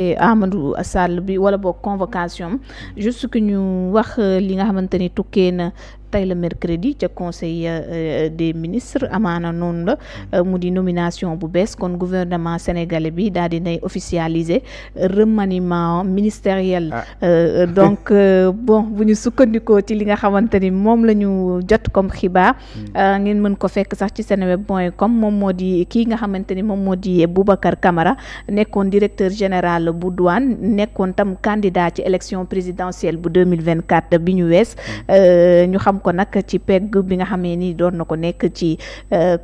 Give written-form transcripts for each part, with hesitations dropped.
Amadou Sall bi wala boog convocation juste que ñu wax li nga xamante ni tukkee na tey la mercredi ca conseil des ministres amaana noonu la mu di nomination bu bees kon gouvernement sénégalais bi daal di nay officialiser remaniement ministériel donc bon bu ñu sukkandikoo ci li nga xamante ni moom la ñu jot comme xibaar ngeen mën ko fekk sax ci seneweb.com moom moo di kii nga xamante ni moom moo di Boubacar Camara nekkoon directeur général bu douane nekkoon tam candidat ci élection présidentielle bu 2024 bi ñu wees ñu xam ko nag ci pegg bi nga xamee ni doon na ko nekk ci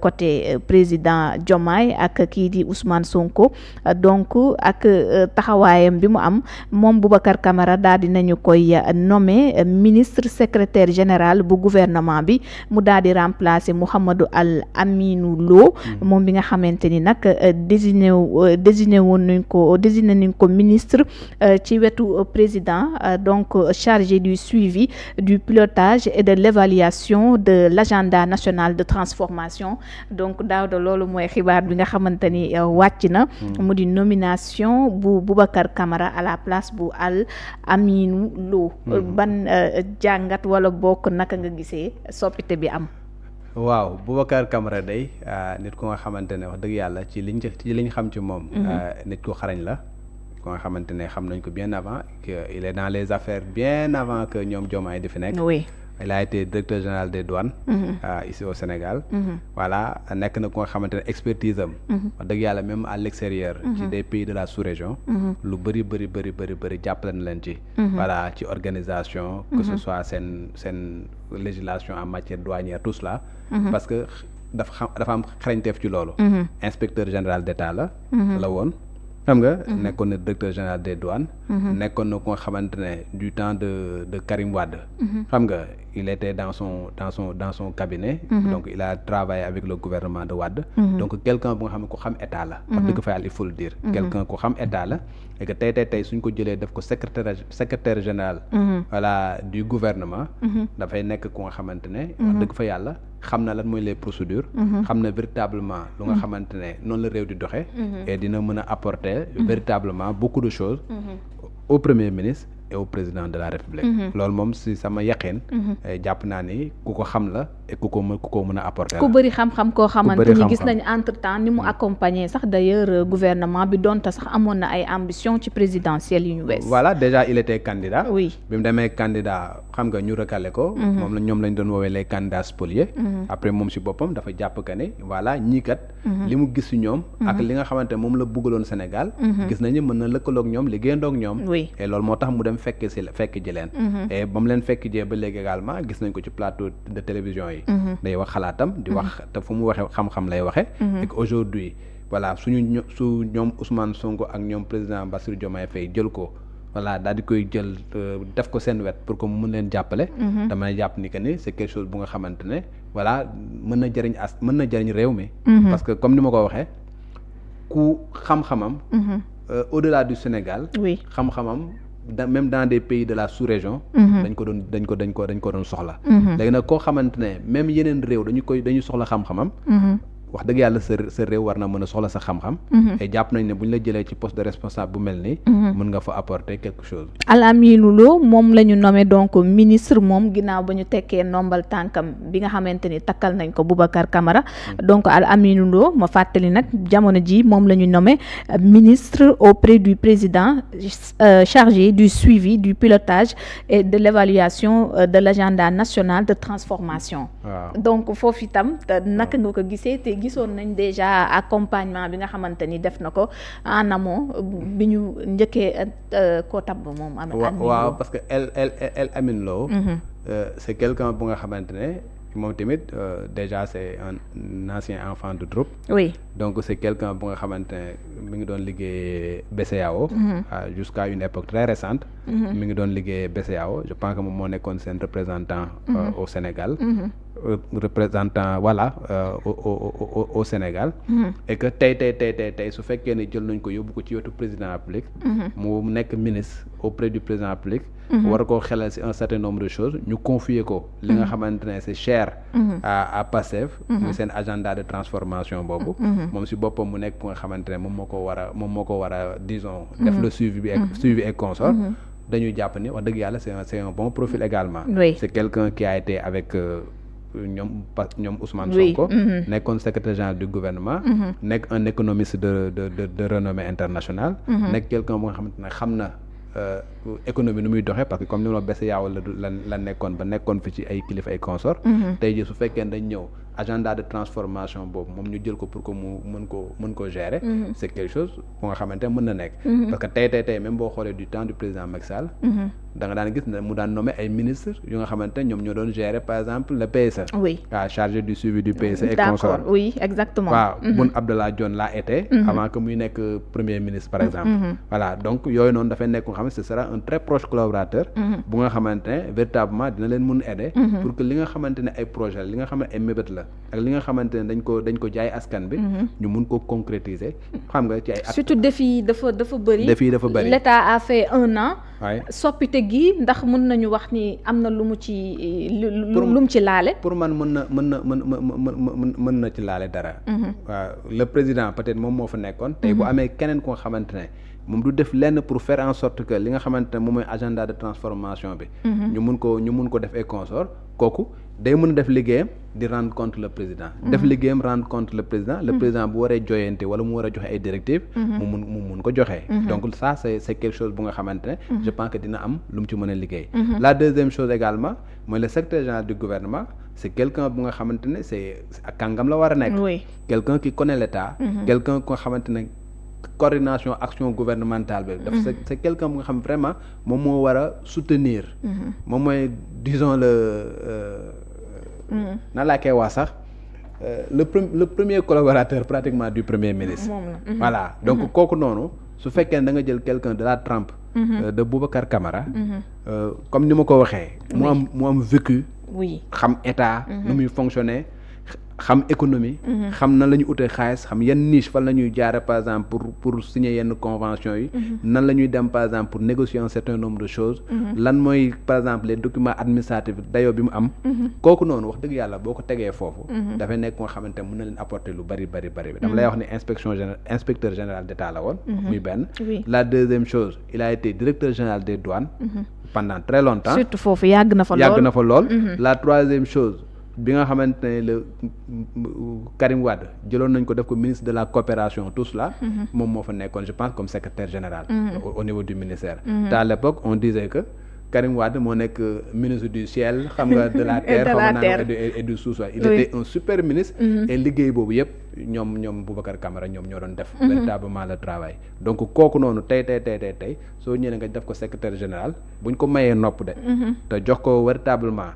côté président Diomaye ak kii di Ousmane Sonko donc ak taxawaayam bi mu am moom Boubacar Camara daal di nañu koy nommé ministre secrétaire général bu gouvernement bi mu daal di remplacer Mouhamadou Al Aminou Lo moom bi nga xamante ni nag désigné nañ ko ministre ci wetu président donc chargé du suivi du pilotage et de l'évaluation de l'agenda national de transformation donc daaw da loolu mooy xibaar bi nga xamante ni wàcc na mu di nomination bu Boubacar Camara à la place bu Al Aminou Lo ban jàngat wala bokk naka nga gisee soppite bi am. waaw Boubacar Camara day nit ku nga xamante ne wax dëgg yàlla ci liñ xam ci moom nit ku xarañ la ku nga xamante ne xam nañ ko bien avant que il est dans les affaires bien avant que ñoom Diomaye di fi nekk. Oui. Il a été directeur général des douanes ici au Sénégal. Voilà nekk na ku nga xamante ne expertise am wax dëgg yàlla même à l'extérieur ci des pays de la sous-région lu bëri jàppale na leen ci voilà ci organisation que ce soit seen législation en matière douanière tout cela parce que dafa am xarañteef ci loolu inspecteur général d'État la woon xam nga nekkoon na directeur général des douanes nekkoon na ko nga xamante ne du temps de Karim Wade xam nga il était dans son cabinet donc il a travaillé avec le gouvernement de Wade donc quelqu'un bu nga xam ne ku xam état la wax dëgg fa yàlla il faut le dire quelqu'un ku xam état la et que tey suñ ko jëlee def ko secrétaire général voilà du gouvernement dafay nekk ku nga xamante ne wax dëgg fa yàlla xam na lan mooy les procédures xam na véritablement lu nga xamante ne noonu la réew di doxee et dina mën a apporter véritablement beaucoup de choses au premier ministre et au président de la République loolu moom si sama yaqin jàpp naa ni ku ko xam la et ku ko mën a apporter ku bëri xam-xam koo xamante ni gis nañ entre temps ni mu accompagner sax d'ailleurs gouvernement bi donte sax amoon na ay ambition ci présidentielle yu ñu wees voilà déjà il était candidat oui bi mu demee candidat xam nga ñu recalé ko ñoom lañ doon woowee les candidats spoliés après moom si boppam dafa jàpp que ne voilà ñii kat li mu gis si ñoom ak li nga xamante ne moom la bëggaloon Sénégal gis nañu mën na lëkkaloog ñoom liggéeyandoog ñoom et loolu moo tax mu dem fekk ji leen et ba mu leen fekk jee ba léegi également gis nañ ko ci plateau de télévision yi day wax xalaatam di wax te fu mu waxee xam-xam lay waxe et aujourd'hui voilà su ñoom Ousmane Sonko ak ñoom président Bassirou Diomaye Faye jël ko voilà daal di koy jël def ko seen wet pour que mu mën leen jàppale damay jàpp ni que ni c'est quelque chose bu nga xamante ne voilà mën na jëriñ réew mi parce que comme ni ma ko waxee ku xam-xamam au-delà du Sénégal xam-xamam même dans des pays de la sous-région dañ ko doon soxla léegi nag koo xamante ne même yeneen réew dañu soxla xam-xamam wax dëgg yàlla sa réew war na mën a soxla sa xam-xam et jàpp nañ ne bu ñu la jëlee ci poste de responsable bu mel nii mën nga fa apporter quelque chose. Al Aminou Lo moom la ñu nommé donc ministre moom ginnaaw ba ñu tekkee nombal tànkam bi nga xamante ni takkal nañ ko Boubacar Camara donc Al Aminou Lo ma fàttali nag jamono ji moom la ñu nommé ministre auprès du président chargé du suivi du pilotage et de l'évaluation de l'agenda national de transformation. donc foofu itam naka nga ko gisee te gisoon nañ déjà accompagnement bi nga xamante ni def na ko en amont bi ñu njëkkee koo tabb moom waaw parce que El Aminou Lo c'est quelqu'un bu nga xamante ne moom tamit déjà c'est un ancien enfant de troupe oui donc c'est quelqu'un bu nga xamante ne mi ngi doon liggéey BCEAO jusqu'à une époque très récente mi ngi doon liggéey BCEAO je pense que moom moo nekkoon seen représentant au Sénégal représentant voilà au Sénégal. Et que tey su fekkee ne jël nañ ko yóbbu ko ci wetu président République. mu nekk ministre auprès du président République. war koo xelal si un certain nombre de choses ñu confier ko li nga xamante ne c'est cher à Pastef muy seen agenda de transformation boobu moom si boppam mu nekk ku nga xamante ne moom moo ko war a disons def le suivi et consort dañuy jàpp ni wax dëgg yàlla c'est un bon profil également. C'est quelqu'un qui a été avec ñoom Ousmane Sonko nekkoon secrétaire général du gouvernement nekk un économiste de renommée internationale nekk quelqu'un bu nga xamante ne xam na économie nu muy doxee parce que comme ni ma bese yaaw la nekkoon ba nekkoon fi ci ay kilifa ay consort tey jii su fekkee dañ ñëw agenda de transformation boobu moom ñu jël ko pour que mu mën ko gérer c'est quelque chose bu nga xamante ne mën na nekk parce que tey même boo xoolee du temps du président Macky Sall da nga daan gis ne mu daan nommé ay ministres yu nga xamante ne ñoom ñoo doon gérer par exemple le PSE chargé du suivi du PSE et consort oui exactement waaw Boun Abdallah Dionne l'a été avant que muy nekk premier ministre par exemple voilà donc yooyu noonu dafay nekk nga xam ne ce sera un très proche collaborateur bu nga xamante ne véritablement dina leen mun aider pour que li nga xamante ne ay projet li nga xam ne ay mébét la ak li nga xamante ne dañ ko jaay askan bi ñu mun ko concrétiser xam nga ci ay surtout défi dafa bëri l'État a fait 1 an soppite gi ndax mën nañu wax ni am na lu mu ci laale pour man mën na ci laale dara waaw le président peut-être moom moo fa nekkoon tey bu amee keneen ko nga xamante ne moom du def lenn pour faire en sorte que li nga xamante ne moom mooy agenda de transformation bi ñu mun ko def ay consort kooku day mën a def liggéeyam di rendre compte le président def liggéeyam rendre compte le président bu waree joyante wala mu war a joxe ay directives mu mun ko joxe donc ça c'est quelque chose bu nga xamante ne je pense que dina am lu mu ci mën a liggéey la deuxième chose également mooy le secrétaire général du gouvernement c'est quelqu'un bu nga xamante ne c'est ak kàngam la war a nekk quelqu'un qui connaît l'État quelqu'un ku nga xamante ne coordination action gouvernementale bi dafa c'est quelqu'un bu nga xam vraiment moom moo war a soutenir moom mooy disons nan laa koy wax sax le premier collaborateur pratiquement du premier ministre voilà donc kooku noonu su fekkee ne da nga jël quelqu'un de la trempe de Boubacar Camara comme ni ma ko waxee mu am vécu xam état nu muy fonctionner xam économie xam nan la ñu utee xaalis xam yan niche fan la ñuy jaare par exemple pour signer yenn convention yi nan la ñuy dem par exemple pour négocier un certain nombre de choses lan mooy par exemple les documents administratifs dayoo bi mu am kooku noonu wax dëgg yàlla boo ko tegee foofu dafay nekk nga xamante mën na leen apporter lu bari dama lay wax ne inspecteur général d'État la woon muy benn la deuxième chose il a été directeur général des douanes pendant très longtemps surtout foofu yàgg na fa lool la troisième chose bi nga xamante ne le Karim Wade jëloon nañ ko def ko ministre de la coopération tout cela moom moo fa nekkoon je pense comme secrétaire général au niveau du ministère te à l'époque on disait que Karim Wade moo nekk ministre du ciel xam nga de la terre et du sous-sol il était un super ministre et liggéey boobu yëpp ñoom Boubacar Camara ñoom ñoo doon def véritablement le travail donc kooku noonu tey soo ñëwee nga def ko secrétaire général buñ ko mayee nopp de te jox ko véritablement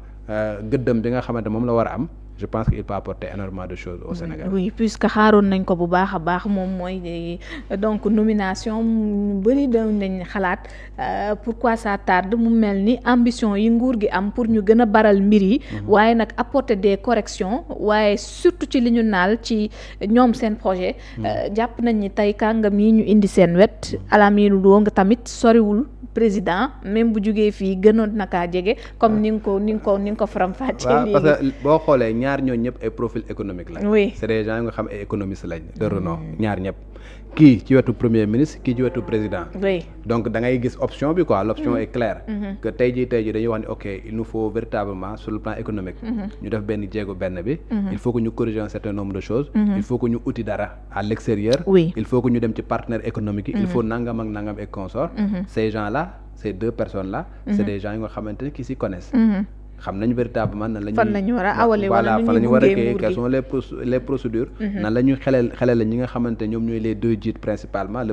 gëddëm bi nga xamante moom la war a am je pense qu'il peut apporter énormément de choses au Sénégal. Oui puisque xaaroon nañ ko bu baax a baax moom mooy donc nomination ñu bëri doon nañ xalaat pourquoi ça tarde mu mel ni ambition yi nguur gi am pour ñu gën a baral mbir yi waaye nag apporter des corrections waaye surtout ci li ñu naal ci ñoom seen projet jàpp nañ ni tey kàngam yi ñu indi seen wet Alamine Lo nga tamit soriwul président même bu jugee fii gënoon na kaa jege comme ni nga ko faram-fàccee léegi. parce que boo xoolee ñaar ñooñu ñëpp ay profil économique la. oui c'est des gens yi nga xam ay économistes lañ de renom ñaar ñëpp kii ci wetu premier ministre kii ci wetu président. oui donc da ngay gis option bi quoi l'option est claire. que tey jii dañuy wax ni ok il nous faut véritablement sur le plan économique. ñu def benn jéego benn bi. il faut que ñu corriger un certain nombre de choses. il faut que ñu uti dara à l'extérieur. oui il faut que ñu dem ci partenaires économiques yi. il faut nangam ak nangam et consort. ces gens là ces deux personnes là. c'est des gens yi nga xamante ne qui s'y connaissent. xam nañu véritablement nan la ñuy fan la ñu war a awale wala fan la ñu war a kii quelles sont les procédures nan la ñuy xelal ñi nga xamante ñoom ñooy les deux jiit principalement le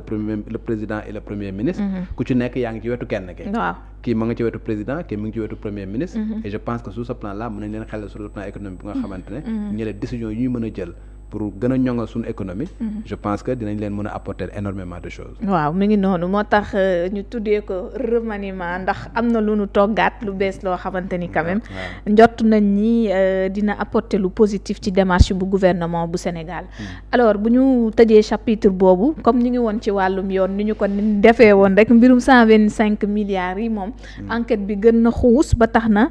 président et le premier ministre ku ci nekk yaa ngi ci wetu kenn ki waaw kii ma nga ci wetu président kii mu ngi ci wetu premier ministre et je pense que sur ce plan là mën nañ leen xelal sur le plan économique bu nga xamante ne ñu les décisions yi ñuy mën a jël pour gën a ñoŋal suñu économie. Je pense que dinañ leen mën a apporter énormément de choses. waaw mi ngi noonu moo tax ñu tuddee ko remaniement ndax am na lu nu toggaat lu bees loo xamante ni quand même njott nañ ni dina apporter lu positif ci démarche bu gouvernement bu Sénégal. Alors bu ñu tëjee chapitre boobu comme ñu ngi woon ci wàllum yoon ni ñu ko defee woon rek mbirum 125 milliards yi moom enquête bi gën na xuus ba tax na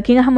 ki nga xamante